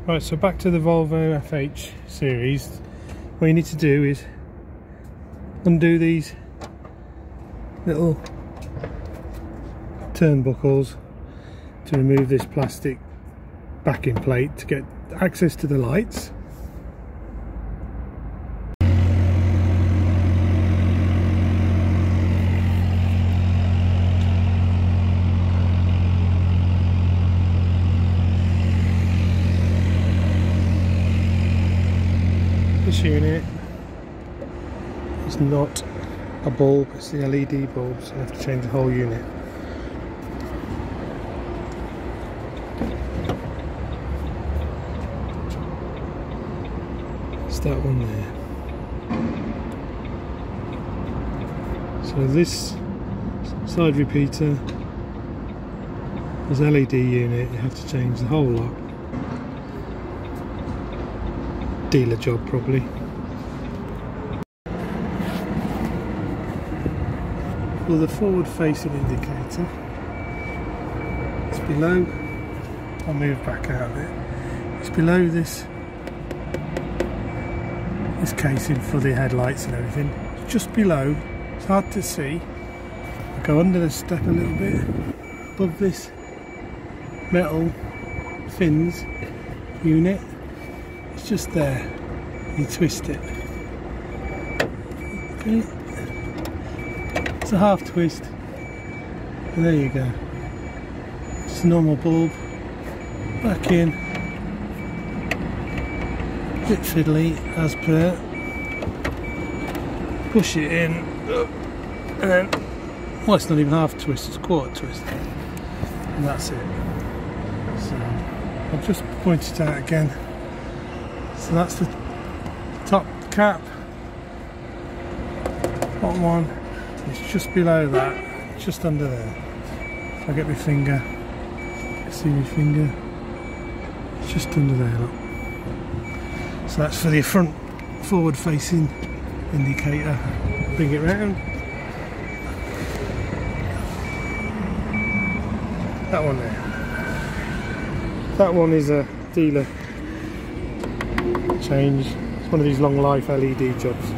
Right, so back to the Volvo FH series. What you need to do is undo these little turnbuckles to remove this plastic backing plate to get access to the lights. This unit is not a bulb, it's the LED bulb, so you have to change the whole unit. It's that one there. So this side repeater is LED unit, you have to change the whole lot. Dealer job probably. For the forward facing indicator, it's below, I'll move back out of it, it's below this casing for the headlights and everything, it's just below, it's hard to see. I go under the step a little bit, above this metal fins unit, it's just there, you twist it, okay. It's a half twist, and there you go, just a normal bulb, back in, bit fiddly as per, push it in, and then, well, it's not even half twist, it's a quarter twist, and that's it. So I'll just point it out again. So that's the top cap, bottom one, it's just below that, just under there. If I get my finger, see my finger, it's just under there, look. So that's for the front forward facing indicator. Bring it round. That one there. That one is a dealer change. It's one of these long life LED jobs.